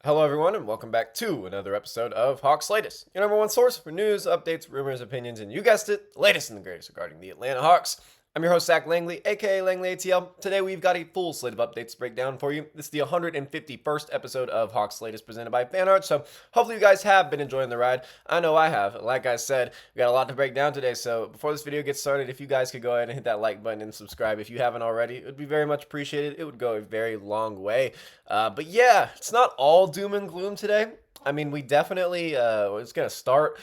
Hello, everyone, and welcome back to another episode of Hawks Latest, your number one source for news, updates, rumors, opinions, and you guessed it, the latest and the greatest regarding the Atlanta Hawks. I'm your host, Zach Langley, aka Langley ATL. Today, we've got a full slate of updates to break down for you. This is the 151st episode of Hawks Latest presented by FanArt, so hopefully you guys have been enjoying the ride. I know I have. Like I said, we got a lot to break down today, so before this video gets started, if you guys could go ahead and hit that like button and subscribe if you haven't already, it would be very much appreciated. It would go a very long way. But yeah, it's not all doom and gloom today. I mean, we definitely it's going to start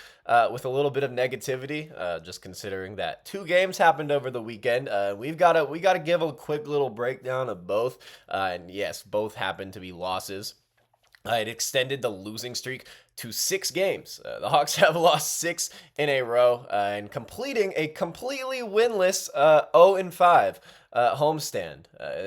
with a little bit of negativity, just considering that two games happened over the weekend. We got to give a quick little breakdown of both, and yes, both happened to be losses. It extended the losing streak to 6 games. The Hawks have lost 6 in a row and completing a completely winless 0-5 homestand.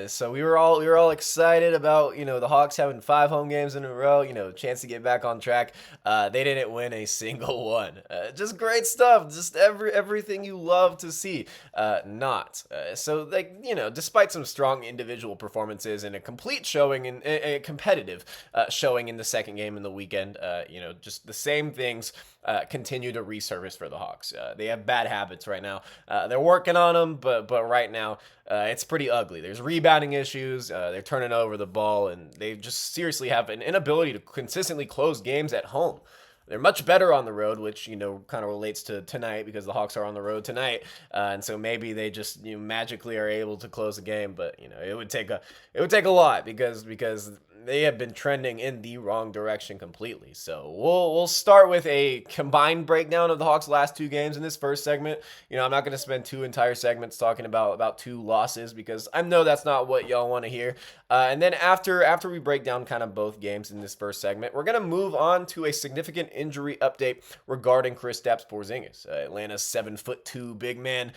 So we were all excited about the Hawks having 5 home games in a row. Chance to get back on track. They didn't win a single one. Just great stuff. Just everything you love to see. So despite some strong individual performances and a complete showing in a competitive showing in the second game in the weekend, just the same things continue to resurface for the Hawks. They have bad habits right now. They're working on them, but right now it's pretty ugly. There's rebounding issues. They're turning over the ball, and they just seriously have an inability to consistently close games at home. They're much better on the road, which kind of relates to tonight because the Hawks are on the road tonight, and so maybe they just magically are able to close the game. But it would take a lot because they have been trending in the wrong direction completely. So we'll start with a combined breakdown of the Hawks' last 2 games in this first segment. I'm not going to spend 2 entire segments talking about 2 losses because I know that's not what y'all want to hear. And then after we break down kind of both games in this first segment, we're going to move on to a significant injury update regarding Kristaps Porzingis, Atlanta's 7'2" big man.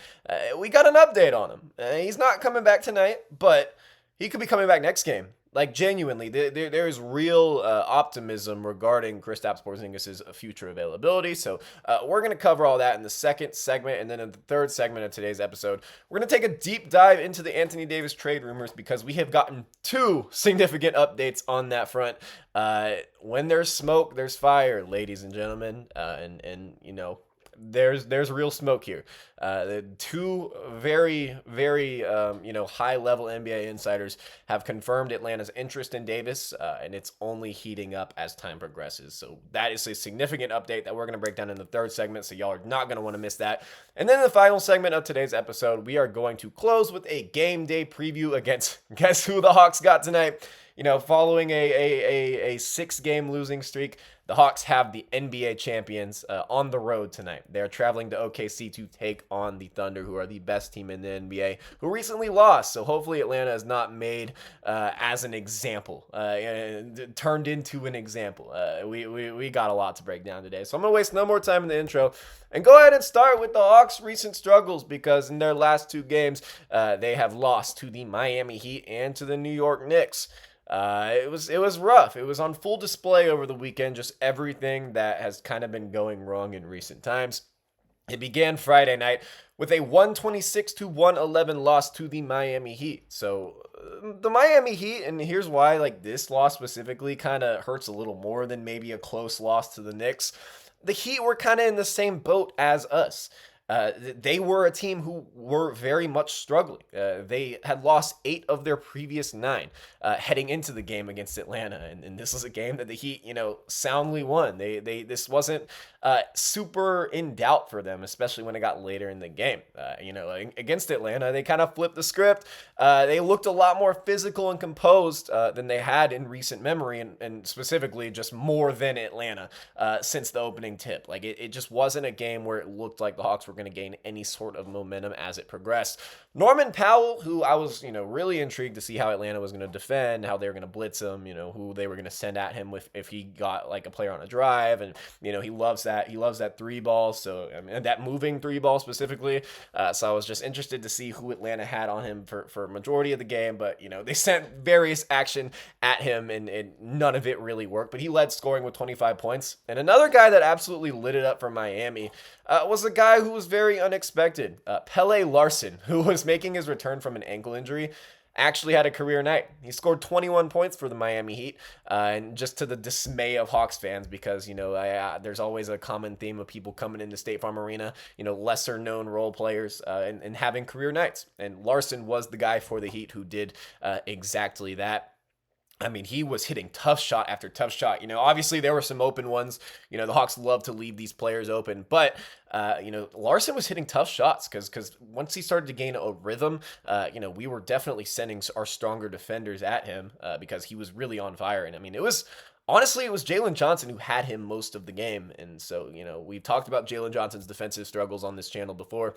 We got an update on him. He's not coming back tonight, but he could be coming back next game. Like, genuinely, there is real optimism regarding Kristaps Porzingis' future availability. So we're going to cover all that in the second segment. And then in the third segment of today's episode, we're going to take a deep dive into the Anthony Davis trade rumors because we have gotten 2 significant updates on that front. When there's smoke, there's fire, ladies and gentlemen. There's real smoke here. The 2 very, very, high-level NBA insiders have confirmed Atlanta's interest in Davis, and it's only heating up as time progresses. So that is a significant update that we're going to break down in the third segment, so y'all are not going to want to miss that. And then in the final segment of today's episode, we are going to close with a game day preview against, guess who the Hawks got tonight? Following a 6-game losing streak, the Hawks have the NBA champions on the road tonight. They're traveling to OKC to take on the Thunder, who are the best team in the NBA, who recently lost. So hopefully Atlanta is not made as an example, turned into an example. We got a lot to break down today. So I'm going to waste no more time in the intro and go ahead and start with the Hawks' recent struggles because in their last 2 games, they have lost to the Miami Heat and to the New York Knicks. It was rough. It was on full display over the weekend, just everything that has kind of been going wrong in recent times. It began Friday night with a 126-111 loss to the Miami Heat. So the Miami Heat, and here's why this loss specifically kind of hurts a little more than maybe a close loss to the Knicks. The Heat were kind of in the same boat as us. They were a team who were very much struggling. They had lost 8 of their previous 9 heading into the game against Atlanta, and this was a game that the Heat, soundly won. This wasn't super in doubt for them, especially when it got later in the game. Against Atlanta, they kind of flipped the script. They looked a lot more physical and composed than they had in recent memory, and specifically just more than Atlanta since the opening tip. It just wasn't a game where it looked like the Hawks were going to gain any sort of momentum as it progressed. Norman Powell, who I was, really intrigued to see how Atlanta was going to defend, how they were going to blitz him, who they were going to send at him if he got a player on a drive, and he loves that 3 ball, so that moving 3 ball specifically. So I was just interested to see who Atlanta had on him for majority of the game, but they sent various action at him, and none of it really worked. But he led scoring with 25 points, and another guy that absolutely lit it up for Miami was a guy who was very unexpected, Pele Larson, who was making his return from an ankle injury. actually had a career night. He scored 21 points for the Miami Heat, and just to the dismay of Hawks fans, because there's always a common theme of people coming into State Farm Arena, lesser known role players, and having career nights. And Larson was the guy for the Heat who did exactly that. I mean, he was hitting tough shot after tough shot. Obviously there were some open ones. The Hawks love to leave these players open, but Larson was hitting tough shots because once he started to gain a rhythm, we were definitely sending our stronger defenders at him because he was really on fire. And I mean, honestly, it was Jalen Johnson who had him most of the game. And so, we've talked about Jalen Johnson's defensive struggles on this channel before.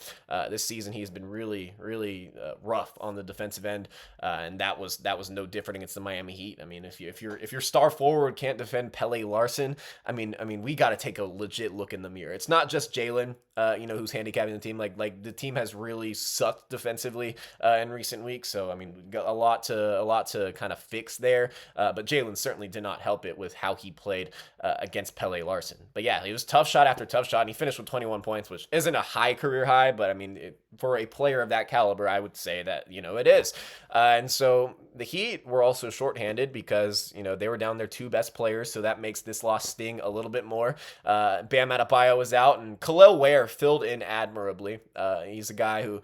This season, he's been really, really rough on the defensive end. And that was no different against the Miami Heat. I mean, if your star forward can't defend Pele Larson, I mean, we got to take a legit look in the mirror. It's not just Jalen, who's handicapping the team. Like the team has really sucked defensively in recent weeks. So, I mean, we've got a lot to kind of fix there. But Jalen certainly did not help it with how he played against Pele Larson. But yeah, it was tough shot after tough shot, and he finished with 21 points, which isn't a high career high, but I mean, for a player of that caliber, I would say that, it is. And so the Heat were also shorthanded because, they were down their two best players, so that makes this loss sting a little bit more. Bam Adebayo was out, and Khalil Ware filled in admirably. He's a guy who,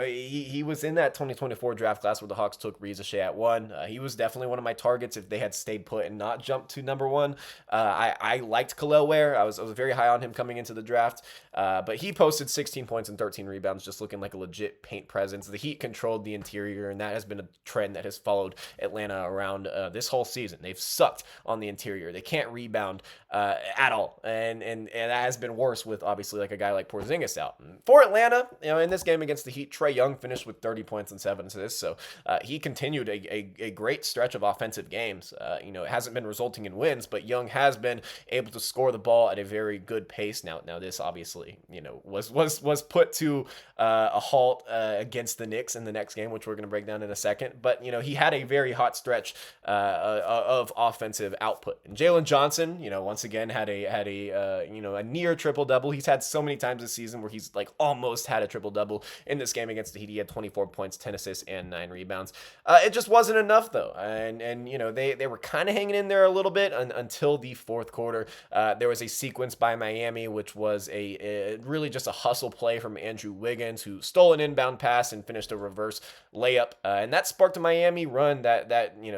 he was in that 2024 draft class where the Hawks took Reza Shea at 1. He was definitely one of my targets if they had stayed put and not jumped to number 1. I liked Khalil Ware. I was very high on him coming into the draft, but he posted 16 points and 13 rebounds, just looking like a legit paint presence. The Heat controlled the interior, and that has been a trend that has followed Atlanta around this whole season. They've sucked on the interior. They can't rebound at all, and that has been worse with obviously like a guy like Porzingis out. And for Atlanta, in this game against the Heat, Trae Young finished with 30 points and 7 assists, so he continued a great stretch of offensive games. It hasn't been resulting in wins, but Young has been able to score the ball at a very good pace. Now this obviously was put to a halt against the Knicks in the next game, which we're going to break down in a second. But he had a very hot stretch of offensive output. And Jalen Johnson, once again had a near triple double. He's had so many times this season where he's like almost had a triple double. In this game against the Heat, he had 24 points, 10 assists, and 9 rebounds. It just wasn't enough though, and they were kind of hanging in there a little bit until the fourth quarter. There was a sequence by Miami, which was a really just a hustle play from Andrew Wiggins, who stole an inbound pass and finished a reverse layup, and that sparked a Miami run that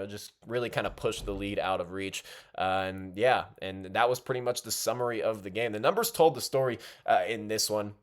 just really kind of pushed the lead out of reach. And that was pretty much the summary of the game. The numbers told the story in this one.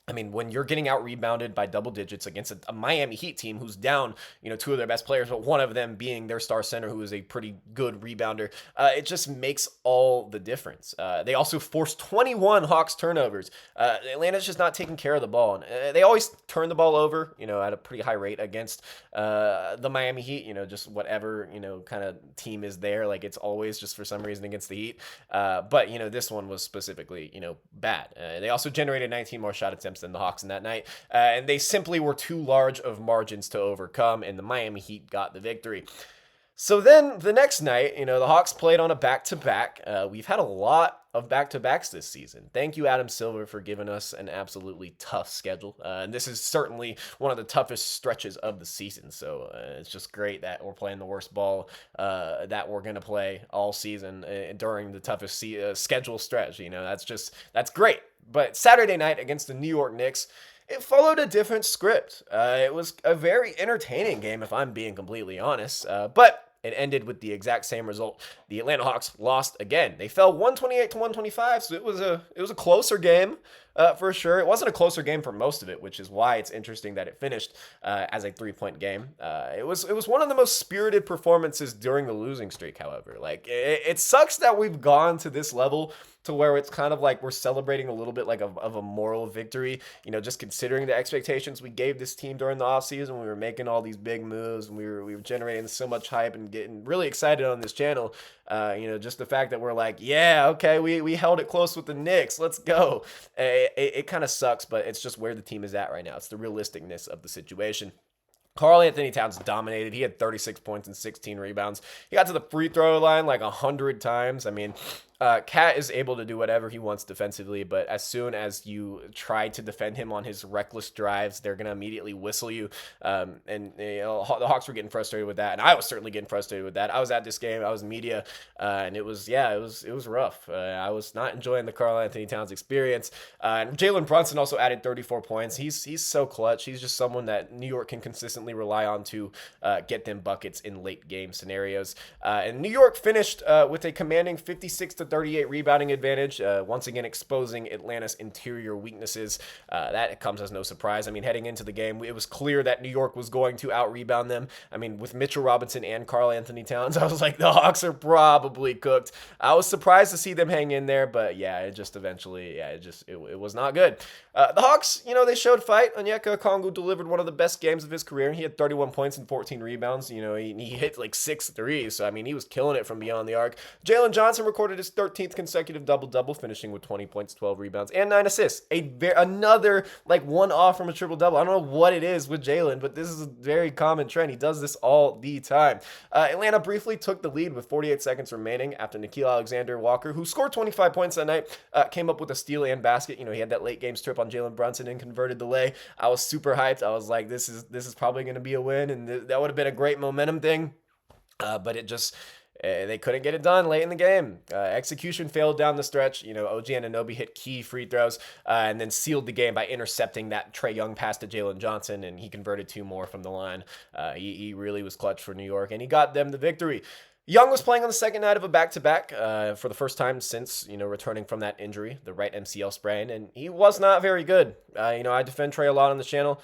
I mean, when you're getting out rebounded by double digits against a Miami Heat team who's down, two of their best players, but one of them being their star center, who is a pretty good rebounder, it just makes all the difference. They also forced 21 Hawks turnovers. Atlanta's just not taking care of the ball, and they always turn the ball over, at a pretty high rate against the Miami Heat. Just whatever kind of team is there, like it's always just for some reason against the Heat. But this one was specifically bad. They also generated 19 more shot attempts than the Hawks in that night, and they simply were too large of margins to overcome, and the Miami Heat got the victory. So then the next night, the Hawks played on a back-to-back. We've had a lot of back-to-backs this season. Thank you, Adam Silver, for giving us an absolutely tough schedule. And this is certainly one of the toughest stretches of the season. So it's just great that we're playing the worst ball that we're going to play all season during the toughest schedule stretch. That's great. But Saturday night against the New York Knicks, it followed a different script. It was a very entertaining game, if I'm being completely honest. But it ended with the exact same result. The Atlanta Hawks lost again. They fell 128 to 125, so it was a closer game for sure. It wasn't a closer game for most of it, which is why it's interesting that it finished as a 3-point game. It was one of the most spirited performances during the losing streak, however. Like, it sucks that we've gone to this level to where it's kind of like we're celebrating a little bit like of a moral victory, just considering the expectations we gave this team during the offseason. We were making all these big moves, and we were generating so much hype and getting really excited on this channel. Just the fact that we're like, yeah, okay, we held it close with the Knicks. Let's go. It kind of sucks, but it's just where the team is at right now. It's the realisticness of the situation. Karl Anthony Towns dominated. He had 36 points and 16 rebounds. He got to the free throw line like 100 times. I mean, Cat is able to do whatever he wants defensively, but as soon as you try to defend him on his reckless drives, they're gonna immediately whistle you. And the Hawks were getting frustrated with that, and I was certainly getting frustrated with that. I was at this game, I was in media, and it was rough. I was not enjoying the Karl Anthony Towns experience. And Jalen Brunson also added 34 points. He's so clutch. He's just someone that New York can consistently rely on to get them buckets in late game scenarios. And New York finished with a commanding 56-38 rebounding advantage, once again exposing Atlanta's interior weaknesses. That comes as no surprise. I mean, heading into the game, it was clear that New York was going to out-rebound them. I mean, with Mitchell Robinson and Karl Anthony Towns, I was like, the Hawks are probably cooked. I was surprised to see them hang in there, but yeah, it just eventually, it was not good. The Hawks, they showed fight. Onyeka Okongwu delivered one of the best games of his career. He had 31 points and 14 rebounds. He hit like 6 threes, so I mean, he was killing it from beyond the arc. Jalen Johnson recorded his 13th consecutive double-double, finishing with 20 points, 12 rebounds, and 9 assists. Another like one off from a triple-double. I don't know what it is with Jalen, but this is a very common trend. He does this all the time. Atlanta briefly took the lead with 48 seconds remaining after Nickeil Alexander-Walker, who scored 25 points that night, came up with a steal and basket. He had that late game strip on Jalen Brunson and converted the lay. I was super hyped. I was like, this is probably going to be a win, and that would have been a great momentum thing. But it just, they couldn't get it done late in the game. Execution failed down the stretch. OG Anunoby hit key free throws and then sealed the game by intercepting that Trae Young pass to Jalen Johnson, and he converted 2 more from the line. He really was clutch for New York, and he got them the victory. Young was playing on the second night of a back-to-back for the first time since, returning from that injury, the right MCL sprain, and he was not very good. I defend Trae a lot on the channel.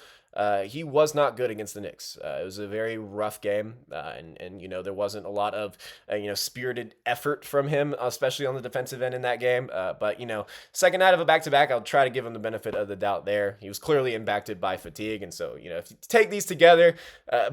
He was not good against the Knicks. It was a very rough game, and there wasn't a lot of spirited effort from him, especially on the defensive end in that game. But second night of a back-to-back, I'll try to give him the benefit of the doubt there. He was clearly impacted by fatigue, and so if you take these together,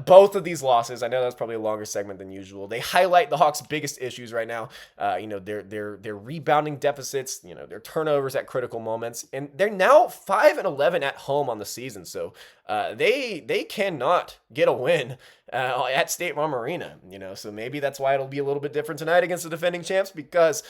both of these losses, I know that's probably a longer segment than usual. They highlight the Hawks' biggest issues right now. Their rebounding deficits, their turnovers at critical moments, and they're now 5-11 at home on the season. So. They cannot get a win at State Farm Arena, so maybe that's why it'll be a little bit different tonight against the defending champs, because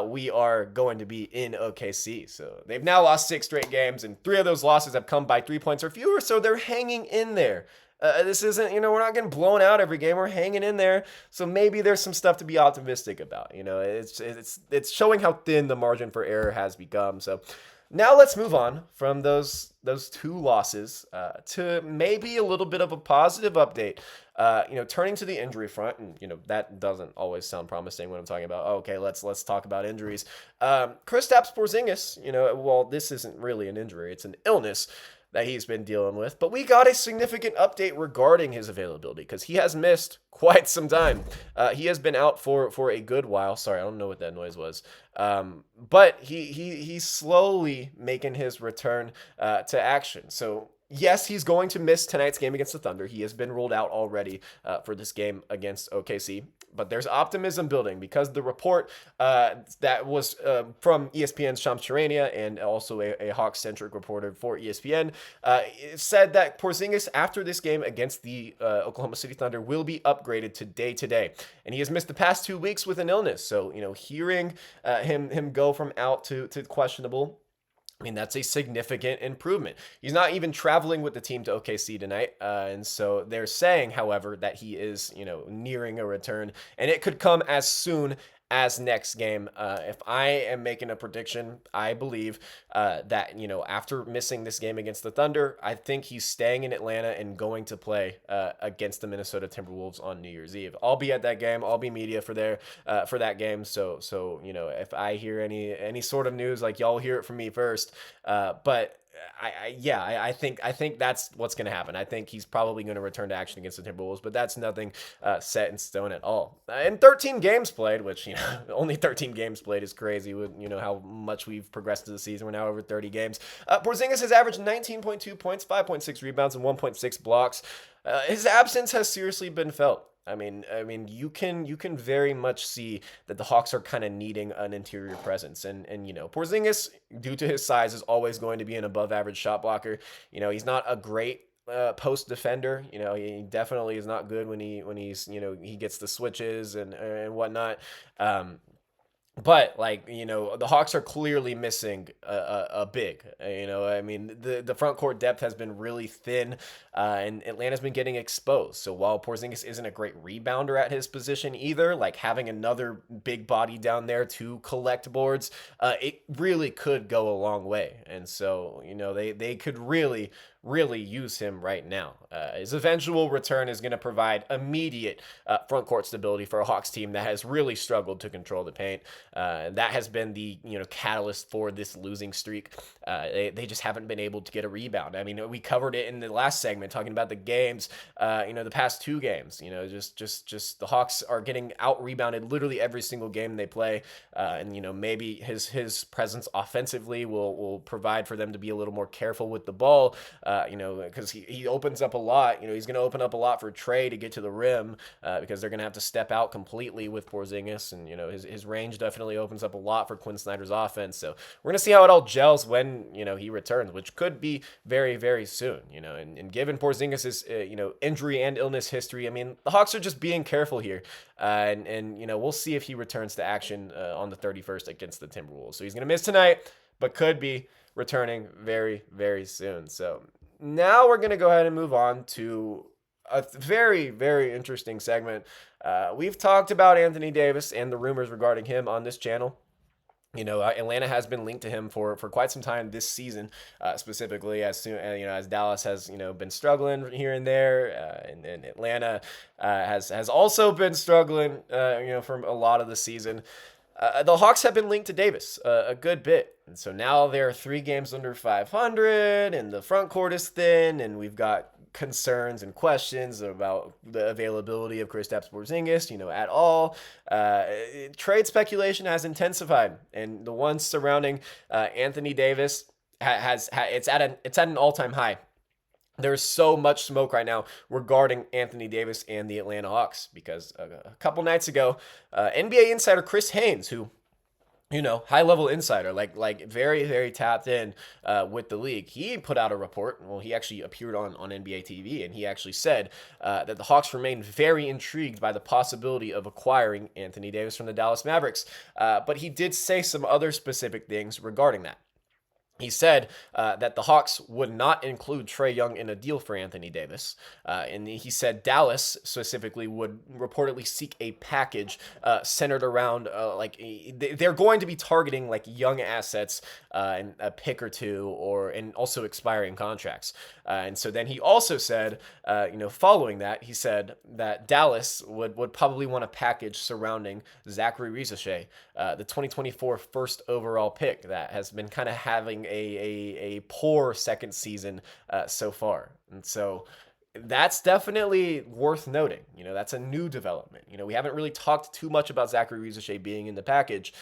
we are going to be in OKC. So they've now lost 6 straight games, and 3 of those losses have come by 3 points or fewer, so they're hanging in there. This isn't, we're not getting blown out every game. We're hanging in there. So maybe there's some stuff to be optimistic about. It's showing how thin the margin for error has become. So now let's move on from those 2 losses to maybe a little bit of a positive update. Turning to the injury front, and that doesn't always sound promising when I'm talking about, okay, let's talk about injuries. Kristaps Porzingis, well, this isn't really an injury, it's an illness that he's been dealing with, but we got a significant update regarding his availability because he has missed quite some time. He has been out for a good while. Sorry, I don't know what that noise was. But he's slowly making his return to action. So yes, he's going to miss tonight's game against the Thunder. He has been ruled out already for this game against OKC. But there's optimism building because the report that was from ESPN's Shams Charania and also a Hawks-centric reporter for ESPN said that Porzingis, after this game against the Oklahoma City Thunder, will be upgraded to day-to-day. And he has missed the past 2 weeks with an illness. So, hearing him go from out to questionable, I mean, that's a significant improvement. He's not even traveling with the team to OKC tonight. And so they're saying, however, that he is, nearing a return, and it could come as soon as next game. If I am making a prediction, I believe that, after missing this game against the Thunder, I think he's staying in Atlanta and going to play against the Minnesota Timberwolves on New Year's Eve. I'll be at that game. I'll be media for that game. So if I hear any sort of news, like, y'all hear it from me first. But I think that's what's going to happen. I think he's probably going to return to action against the Timberwolves, but that's nothing set in stone at all. And 13 games played, which, only 13 games played is crazy with, how much we've progressed to the season. We're now over 30 games. Porzingis has averaged 19.2 points, 5.6 rebounds, and 1.6 blocks. His absence has seriously been felt. I mean, you can very much see that the Hawks are kind of needing an interior presence, and Porzingis, due to his size, is always going to be an above-average shot blocker. He's not a great post defender. He definitely is not good when he's he gets the switches and whatnot. But the Hawks are clearly missing a big. I mean, the front court depth has been really thin, and Atlanta's been getting exposed. So while Porzingis isn't a great rebounder at his position either, like having another big body down there to collect boards, it really could go a long way. And so they could really use him right now. His eventual return is going to provide immediate front court stability for a Hawks team that has really struggled to control the paint. That has been the catalyst for this losing streak. They just haven't been able to get a rebound. I mean, we covered it in the last segment talking about the games. The past two games. Just the Hawks are getting out rebounded literally every single game they play. And maybe his presence offensively will provide for them to be a little more careful with the ball. Because he opens up a lot. He's going to open up a lot for Trey to get to the rim because they're going to have to step out completely with Porzingis, and his range definitely opens up a lot for Quinn Snyder's offense. So we're going to see how it all gels when he returns, which could be very, very soon. And given Porzingis' injury and illness history, I mean, the Hawks are just being careful here, and we'll see if he returns to action on the 31st against the Timberwolves. So he's going to miss tonight, but could be returning very, very soon. So now we're going to go ahead and move on to a very, very interesting segment. We've talked about Anthony Davis and the rumors regarding him on this channel. Atlanta has been linked to him for quite some time this season, specifically as soon as Dallas has been struggling here and there, and Atlanta has also been struggling for a lot of the season. The Hawks have been linked to Davis a good bit. And so now they're 3 games under 500, and the front court is thin, and we've got concerns and questions about the availability of Kristaps Porzingis, at all. Trade speculation has intensified, and the ones surrounding Anthony Davis it's at an all-time high. There's so much smoke right now regarding Anthony Davis and the Atlanta Hawks because a couple nights ago, NBA insider Chris Haynes, who high-level insider, like very, very tapped in with the league. He put out a report. Well, he actually appeared on NBA TV, and he actually said that the Hawks remain very intrigued by the possibility of acquiring Anthony Davis from the Dallas Mavericks. But he did say some other specific things regarding that. He said that the Hawks would not include Trae Young in a deal for Anthony Davis. And he said Dallas specifically would reportedly seek a package centered around, they're going to be targeting like young assets and a pick or two and also expiring contracts. And so then he also said, following that, he said that Dallas would probably want a package surrounding Zachary Rizashea, the 2024 first overall pick that has been kind of having a poor second season so far. And so that's definitely worth noting. That's a new development. We haven't really talked too much about Zachary Rizashea being in the package,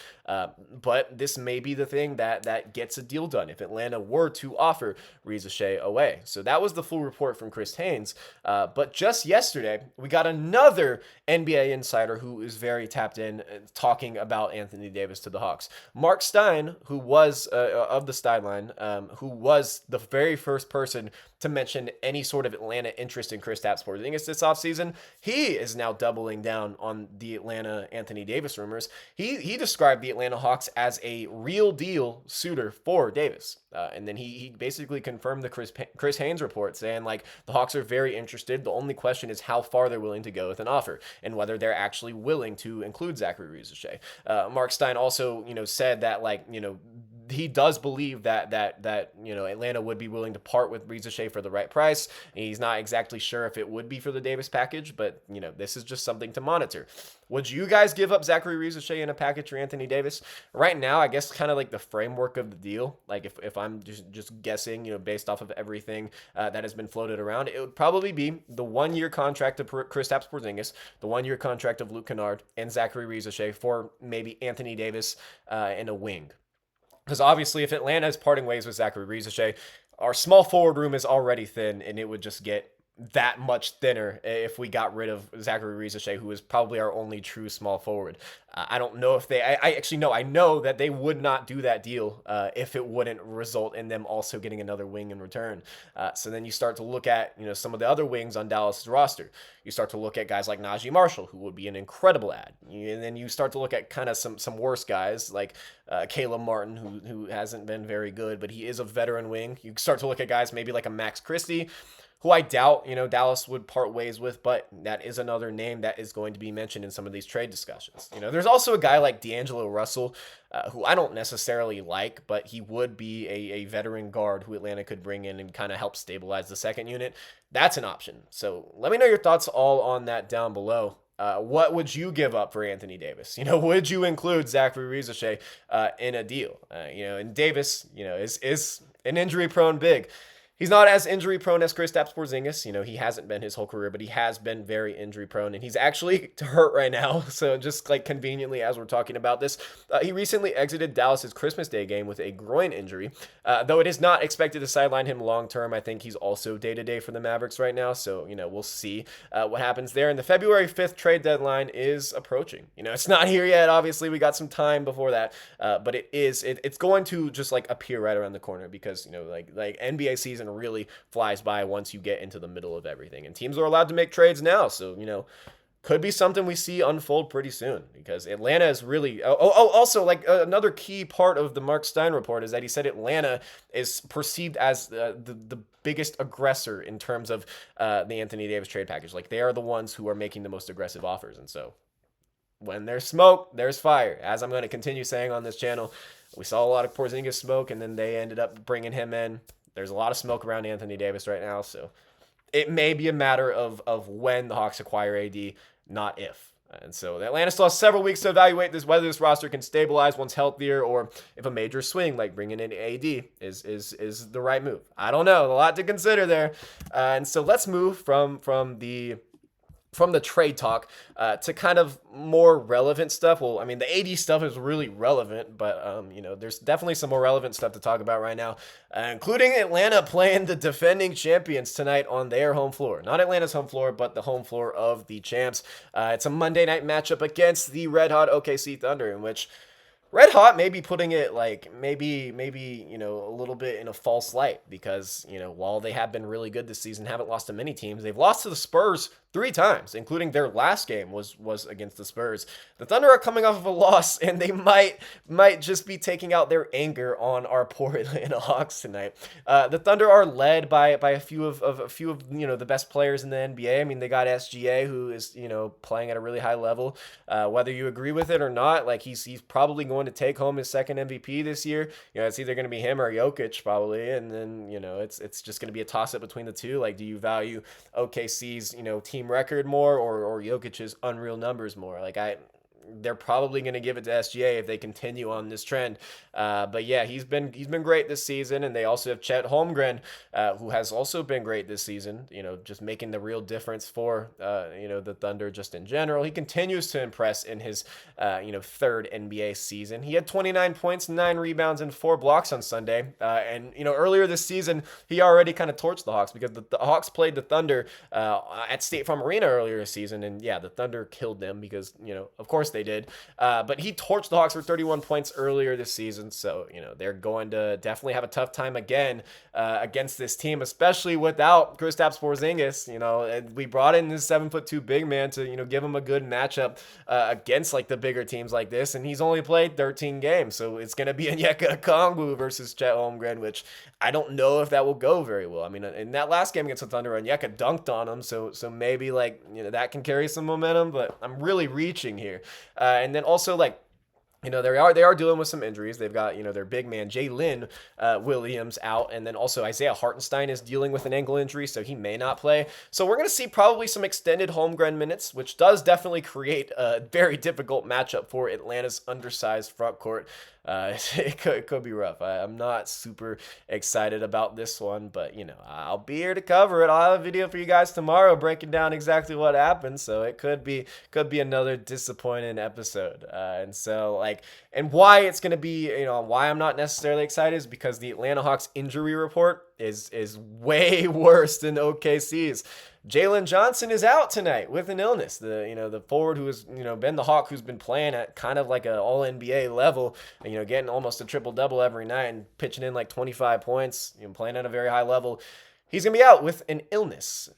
but this may be the thing that gets a deal done if Atlanta were to offer Rizashea away. So that was the full report from Chris Haynes. But just yesterday, we got another NBA insider who is very tapped in talking about Anthony Davis to the Hawks. Mark Stein, who was of the Steinline, who was the very first person to mention any sort of Atlanta interest in Kristaps Porzingis this offseason, he is now doubling down on the Atlanta Anthony Davis rumors. He described the Atlanta Hawks as a real deal suitor for Davis. And then he basically confirmed the Chris Haynes report, saying the Hawks are very interested. The only question is how far they're willing to go with an offer and whether they're actually willing to include Zachary Rizashea. Mark Stein also said that he does believe that Atlanta would be willing to part with Rizashea for the right price. He's not exactly sure if it would be for the Davis package, but this is just something to monitor. Would you guys give up Zachary Rizashea in a package for Anthony Davis? Right now, I guess kind of the framework of the deal, if I'm just guessing, based off of everything that has been floated around, it would probably be the 1-year contract of Kristaps Porzingis, the 1-year contract of Luke Kennard, and Zachary Rizashea for maybe Anthony Davis and a wing. Because obviously, if Atlanta is parting ways with Zachary Rizashea, our small forward room is already thin, and it would just get that much thinner if we got rid of Zachary Rizichet, who is probably our only true small forward. I don't know if I actually know. I know that they would not do that deal if it wouldn't result in them also getting another wing in return. So then you start to look at some of the other wings on Dallas' roster. You start to look at guys like Najee Marshall, who would be an incredible add, and then you start to look at kind of some worse guys like Caleb Martin, who hasn't been very good, but he is a veteran wing. You start to look at guys maybe like a Max Christie, who I doubt, Dallas would part ways with, but that is another name that is going to be mentioned in some of these trade discussions. There's also a guy like D'Angelo Russell, who I don't necessarily like, but he would be a veteran guard who Atlanta could bring in and kind of help stabilize the second unit. That's an option. So let me know your thoughts all on that down below. What would you give up for Anthony Davis? Would you include Zachary Rizichet in a deal? And Davis, is an injury-prone big. He's not as injury prone as Kristaps Porzingis. He hasn't been his whole career, but he has been very injury prone, and he's actually hurt right now. So just like conveniently as we're talking about this, he recently exited Dallas's Christmas Day game with a groin injury. Though it is not expected to sideline him long term, I think he's also day to day for the Mavericks right now. So we'll see what happens there. And the February 5th trade deadline is approaching. It's not here yet. Obviously, we got some time before that, but it's going to just like appear right around the corner because like NBA season really flies by once you get into the middle of everything, and teams are allowed to make trades now, so could be something we see unfold pretty soon because Atlanta is really also like another key part of the Mark Stein report is that he said Atlanta is perceived as the biggest aggressor in terms of the Anthony Davis trade package. Like they are the ones who are making the most aggressive offers, and so when there's smoke, there's fire. As I'm going to continue saying on this channel, we saw a lot of Porzingis smoke, and then they ended up bringing him in. There's a lot of smoke around Anthony Davis right now, so it may be a matter of when the Hawks acquire AD, not if. And so Atlanta still has several weeks to evaluate whether this roster can stabilize once healthier, or if a major swing like bringing in AD is the right move. I don't know. A lot to consider there. And so let's move from the trade talk to kind of more relevant stuff. Well, I mean, the AD stuff is really relevant, but, there's definitely some more relevant stuff to talk about right now, including Atlanta playing the defending champions tonight on their home floor. Not Atlanta's home floor, but the home floor of the champs. It's a Monday night matchup against the red-hot OKC Thunder, in which Red Hot may be putting it like maybe a little bit in a false light because while they have been really good this season, haven't lost to many teams, they've lost to the Spurs 3 times, including their last game was against the Spurs. The Thunder are coming off of a loss, and they might just be taking out their anger on our poor Atlanta Hawks tonight. The Thunder are led by a few of the best players in the NBA. I mean, they got SGA, who is playing at a really high level. Whether you agree with it or not, like he's probably going to take home his second MVP this year. It's either going to be him or Jokic probably, and then it's just going to be a toss up between the two. Like, do you value OKC's team record more or Jokic's unreal numbers more? They're probably going to give it to SGA if they continue on this trend. But yeah, he's been great this season, and they also have Chet Holmgren, who has also been great this season. Just making the real difference for the Thunder just in general. He continues to impress in his third NBA season. He had 29 points, 9 rebounds, and 4 blocks on Sunday. And earlier this season, he already kind of torched the Hawks because the Hawks played the Thunder at State Farm Arena earlier this season, and yeah, the Thunder killed them because of course they did. But he torched the Hawks for 31 points earlier this season. So, they're going to definitely have a tough time again against this team, especially without Kristaps Porzingis. And we brought in this 7'2" big man to, give him a good matchup against like the bigger teams like this. And he's only played 13 games. So it's going to be Onyeka Okongwu versus Chet Holmgren, which I don't know if that will go very well. I mean, in that last game against the Thunder, Onyeka dunked on him. So maybe that can carry some momentum, but I'm really reaching here. And then also they are dealing with some injuries. They've got their big man Jalen Williams out, and then also Isaiah Hartenstein is dealing with an ankle injury, so he may not play. So we're going to see probably some extended Holmgren minutes, which does definitely create a very difficult matchup for Atlanta's undersized front court. It could be rough. I'm not super excited about this one, but I'll be here to cover it. I'll have a video for you guys tomorrow breaking down exactly what happened. So it could be another disappointing episode. And so And why it's going to be, why I'm not necessarily excited is because the Atlanta Hawks injury report is way worse than OKC's. Jalen Johnson is out tonight with an illness. The forward who has been the Hawk, who's been playing at kind of like an All NBA level, getting almost a triple double every night and pitching in like 25 points, playing at a very high level. He's going to be out with an illness.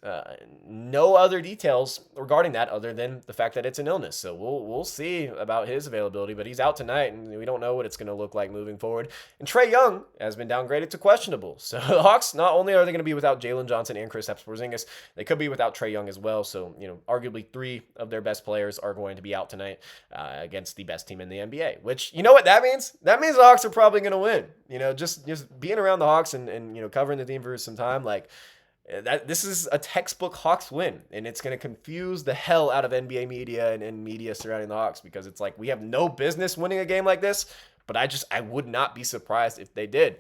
No other details regarding that other than the fact that it's an illness. So we'll see about his availability, but he's out tonight, and we don't know what it's going to look like moving forward. And Trae Young has been downgraded to questionable. So the Hawks, not only are they going to be without Jalen Johnson and Kristaps Porzingis, they could be without Trae Young as well. So, arguably 3 of their best players are going to be out tonight against the best team in the NBA, which, you know what that means? That means the Hawks are probably going to win. Just being around the Hawks and covering the team for some time, this is a textbook Hawks win, and it's going to confuse the hell out of NBA media and media surrounding the Hawks, because it's like, we have no business winning a game like this, but I would not be surprised if they did.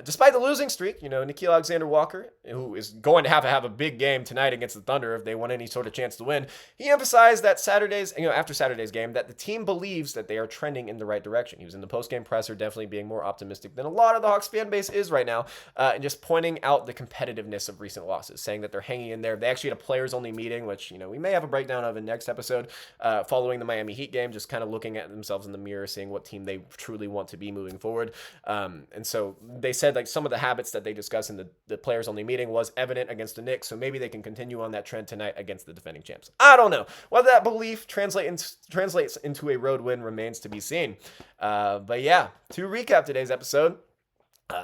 Despite the losing streak, Nickeil Alexander-Walker, who is going to have a big game tonight against the Thunder if they want any sort of chance to win, he emphasized that after Saturday's game, that the team believes that they are trending in the right direction. He was in the post-game presser, definitely being more optimistic than a lot of the Hawks fan base is right now, and just pointing out the competitiveness of recent losses, saying that they're hanging in there. They actually had a players-only meeting, which, we may have a breakdown of in next episode, following the Miami Heat game, just kind of looking at themselves in the mirror, seeing what team they truly want to be moving forward. And so they said some of the habits that they discussed in the players only meeting was evident against the Knicks, so maybe they can continue on that trend tonight against the defending champs. I don't know whether that belief translates into a road win, remains to be seen. But yeah, to recap today's episode,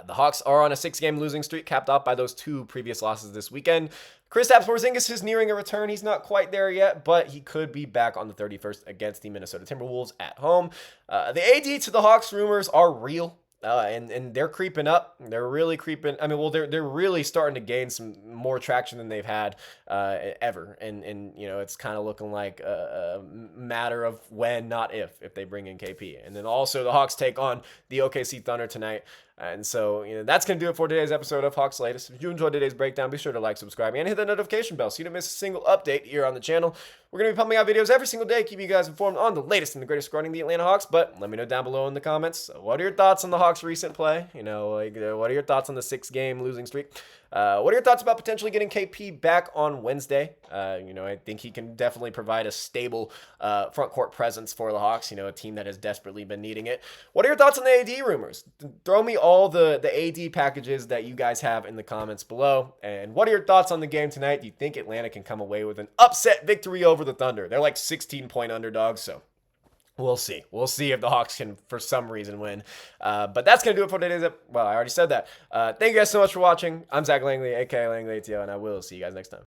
the Hawks are on a 6-game losing streak, capped off by those 2 previous losses this weekend. Kristaps Porzingis is nearing a return. He's not quite there yet, but he could be back on the 31st against the Minnesota Timberwolves at home. The AD to the Hawks rumors are real. And they're creeping up. They're really creeping. They're really starting to gain some more traction than they've had ever. And it's kind of looking like a matter of when, not if they bring in KP. And then also the Hawks take on the OKC Thunder tonight. And so, that's going to do it for today's episode of Hawks Latest. If you enjoyed today's breakdown, be sure to like, subscribe, and hit the notification bell so you don't miss a single update here on the channel. We're going to be pumping out videos every single day, keeping you guys informed on the latest and the greatest regarding the Atlanta Hawks. But let me know down below in the comments, what are your thoughts on the Hawks' recent play? What are your thoughts on the 6-game losing streak? What are your thoughts about potentially getting KP back on Wednesday? I think he can definitely provide a stable front court presence for the Hawks, a team that has desperately been needing it. What are your thoughts on the AD rumors? Throw me all the AD packages that you guys have in the comments below. And what are your thoughts on the game tonight? Do you think Atlanta can come away with an upset victory over the Thunder? They're like 16-point underdogs, so we'll see. We'll see if the Hawks can, for some reason, win. But that's going to do it for today's episode. Well, I already said that. Thank you guys so much for watching. I'm Zach Langley, a.k.a. Langley ATL, and I will see you guys next time.